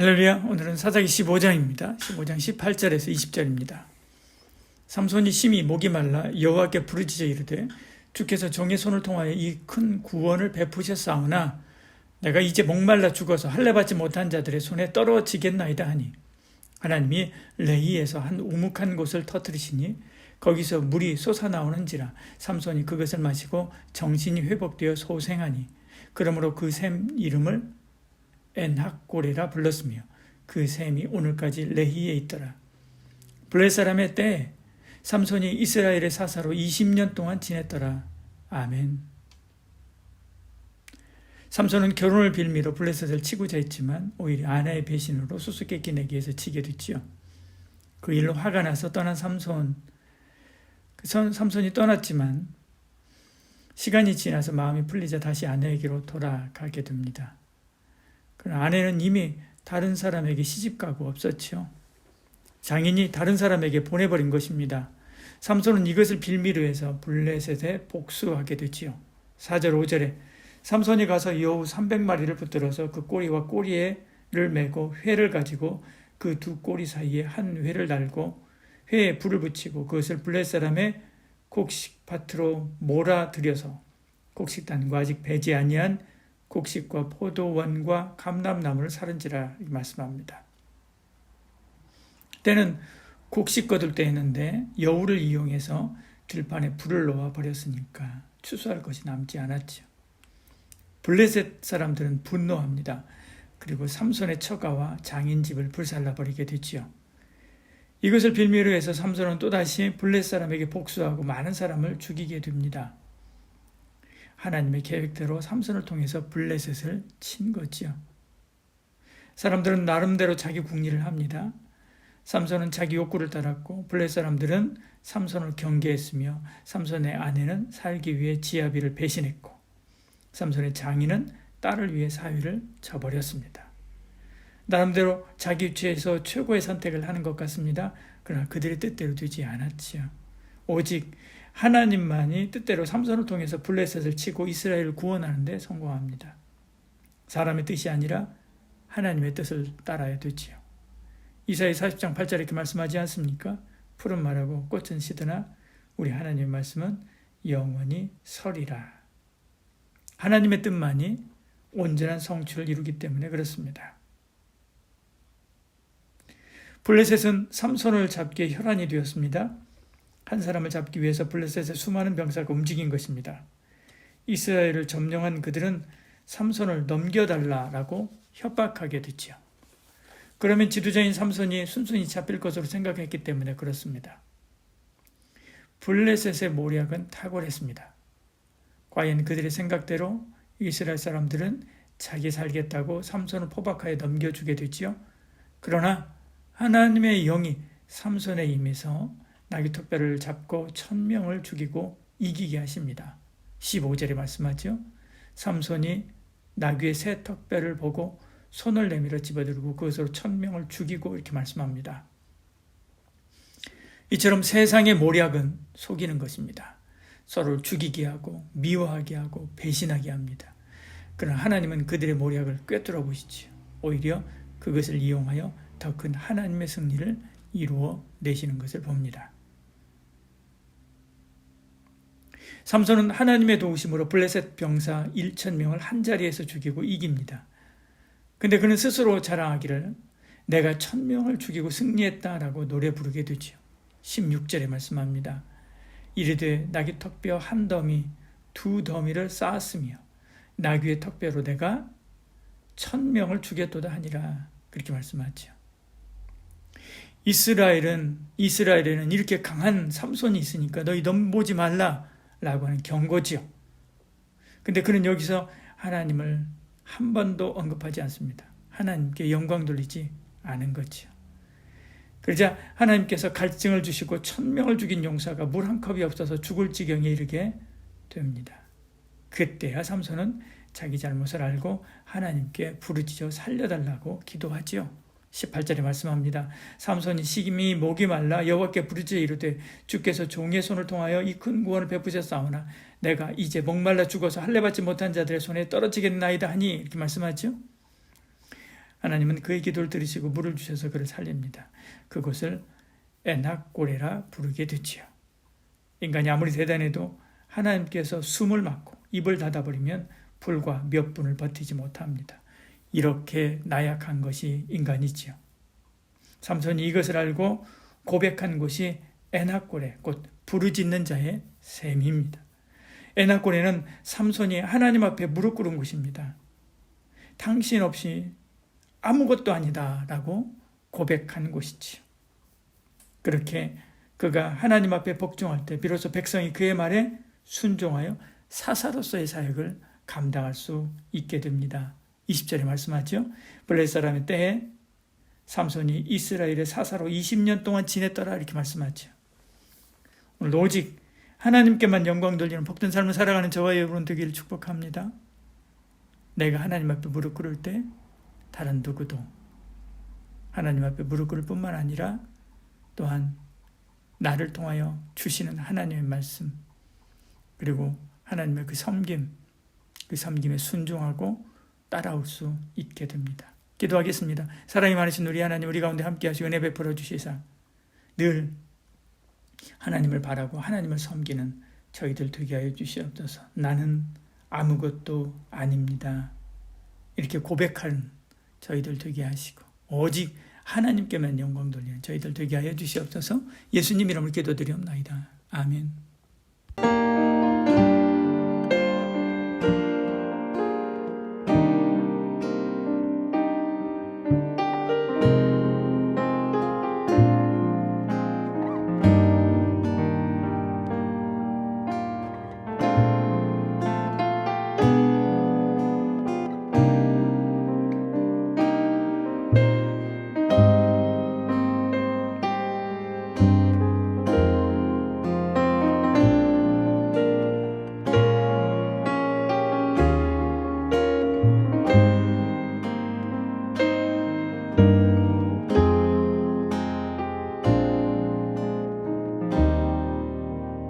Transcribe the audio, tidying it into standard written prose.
할렐루야. 오늘은 사사기 15장입니다. 15장 18절에서 20절입니다. 삼손이 심히 목이 말라 여호와께 부르짖어 이르되 주께서 종의 손을 통하여 이 큰 구원을 베푸셨사오나 내가 이제 목말라 죽어서 할례받지 못한 자들의 손에 떨어지겠나이다 하니 하나님이 레히에서 한 우묵한 곳을 터뜨리시니 거기서 물이 솟아나오는지라 삼손이 그것을 마시고 정신이 회복되어 소생하니 그러므로 그 샘 이름을 엔학골이라 불렀으며 그 샘이 오늘까지 레히에 있더라. 블레 사람의 때에 삼손이 이스라엘의 사사로 20년 동안 지냈더라. 아멘. 삼손은 결혼을 빌미로 블레셋을 치고자 했지만 오히려 아내의 배신으로 수수께끼 내기 위해서 치게 됐지요. 그 일로 화가 나서 떠난 삼손이 떠났지만 시간이 지나서 마음이 풀리자 다시 아내에게로 돌아가게 됩니다. 그러나 아내는 이미 다른 사람에게 시집가고 없었죠. 장인이 다른 사람에게 보내버린 것입니다. 삼손은 이것을 빌미로 해서 블레셋에 복수하게 되지요. 4절 5절에 삼손이 가서 여우 300마리를 붙들어서 그 꼬리와 꼬리를 메고 회를 가지고 그 두 꼬리 사이에 한 회를 달고 회에 불을 붙이고 그것을 블레셋 사람의 곡식밭으로 몰아들여서 곡식단과 아직 배지 아니한 곡식과 포도원과 감람나무를 사른지라 말씀합니다. 때는 곡식 거둘 때였는데 여우를 이용해서 들판에 불을 놓아 버렸으니까 추수할 것이 남지 않았죠. 블레셋 사람들은 분노합니다. 그리고 삼손의 처가와 장인 집을 불살라 버리게 되지요. 이것을 빌미로 해서 삼손은 또다시 블레셋 사람에게 복수하고 많은 사람을 죽이게 됩니다. 하나님의 계획대로 삼손을 통해서 블레셋을 친 거지요. 사람들은 나름대로 자기 궁리를 합니다. 삼손은 자기 욕구를 따랐고 블레셋 사람들은 삼손을 경계했으며 삼손의 아내는 살기 위해 지아비를 배신했고 삼손의 장인은 딸을 위해 사위를 저버렸습니다. 나름대로 자기 위치에서 최고의 선택을 하는 것 같습니다. 그러나 그들의 뜻대로 되지 않았지요. 오직 하나님만이 뜻대로 삼손을 통해서 블레셋을 치고 이스라엘을 구원하는 데 성공합니다. 사람의 뜻이 아니라 하나님의 뜻을 따라야 되지요. 이사야 40장 8절에 이렇게 말씀하지 않습니까? 푸른 말하고 꽃은 시드나 우리 하나님의 말씀은 영원히 서리라. 하나님의 뜻만이 온전한 성취를 이루기 때문에 그렇습니다. 블레셋은 삼손을 잡기에 혈안이 되었습니다. 한 사람을 잡기 위해서 블레셋의 수많은 병사가 움직인 것입니다. 이스라엘을 점령한 그들은 삼손을 넘겨달라라고 협박하게 됐죠. 그러면 지도자인 삼손이 순순히 잡힐 것으로 생각했기 때문에 그렇습니다. 블레셋의 모략은 탁월했습니다. 과연 그들의 생각대로 이스라엘 사람들은 자기 살겠다고 삼손을 포박하여 넘겨주게 되지요. 그러나 하나님의 영이 삼손에 임해서 나귀 턱뼈를 잡고 1000명을 죽이고 이기게 하십니다. 15절에 말씀하죠. 삼손이 나귀의 새 턱뼈를 보고 손을 내밀어 집어들고 그것으로 1000명을 죽이고 이렇게 말씀합니다. 이처럼 세상의 모략은 속이는 것입니다. 서로를 죽이게 하고 미워하게 하고 배신하게 합니다. 그러나 하나님은 그들의 모략을 꿰뚫어 보시지요. 오히려 그것을 이용하여 더 큰 하나님의 승리를 이루어 내시는 것을 봅니다. 삼손은 하나님의 도우심으로 블레셋 병사 1000명을 한자리에서 죽이고 이깁니다. 근데 그는 스스로 자랑하기를 내가 1000명을 죽이고 승리했다라고 노래 부르게 되죠. 16절에 말씀합니다. 이르되 나귀 턱뼈 한 더미 두 더미를 쌓았으며 나귀의 턱뼈로 내가 1000명을 죽였도다 하니라 그렇게 말씀하죠. 이스라엘에는 이렇게 강한 삼손이 있으니까 너희 넘보지 말라 라고 하는 경고지요. 근데 그는 여기서 하나님을 한 번도 언급하지 않습니다. 하나님께 영광 돌리지 않은 거지요. 그러자 하나님께서 갈증을 주시고 1000명을 죽인 용사가 물 한 컵이 없어서 죽을 지경에 이르게 됩니다. 그때야 삼손은 자기 잘못을 알고 하나님께 부르짖어 살려달라고 기도하지요. 18절에 말씀합니다. 삼손이 심히 목이 말라 여호와께 부르짖어 이르되 주께서 종의 손을 통하여 이 큰 구원을 베푸셨사오나 내가 이제 목말라 죽어서 할례받지 못한 자들의 손에 떨어지겠나이다 하니 이렇게 말씀하죠. 하나님은 그의 기도를 들으시고 물을 주셔서 그를 살립니다. 그곳을 에낙고레라 부르게 되지요. 인간이 아무리 대단해도 하나님께서 숨을 막고 입을 닫아버리면 불과 몇 분을 버티지 못합니다. 이렇게 나약한 것이 인간이지요. 삼손이 이것을 알고 고백한 곳이 에낙고레, 곧 부르짖는 자의 셈입니다. 에낙고레는 삼손이 하나님 앞에 무릎 꿇은 곳입니다. 당신 없이 아무것도 아니다 라고 고백한 곳이지요. 그렇게 그가 하나님 앞에 복종할 때 비로소 백성이 그의 말에 순종하여 사사로서의 사역을 감당할 수 있게 됩니다. 20절에 말씀하죠. 블레셋 사람의 때에 삼손이 이스라엘의 사사로 20년 동안 지냈더라 이렇게 말씀하죠. 오늘 오직 하나님께만 영광 돌리는 복된 삶을 살아가는 저와 여러분 되기를 축복합니다. 내가 하나님 앞에 무릎 꿇을 때 다른 누구도 하나님 앞에 무릎 꿇을 뿐만 아니라 또한 나를 통하여 주시는 하나님의 말씀 그리고 하나님의 그 섬김에 순종하고 따라올 수 있게 됩니다. 기도하겠습니다. 사랑이 많으신 우리 하나님, 우리 가운데 함께 하시고 은혜 베풀어 주시사 늘 하나님을 바라고 하나님을 섬기는 저희들 되게 하여 주시옵소서. 나는 아무것도 아닙니다. 이렇게 고백하는 저희들 되게 하시고 오직 하나님께만 영광 돌리는 저희들 되게 하여 주시옵소서. 예수님 이름으로 기도드리옵나이다. 아멘.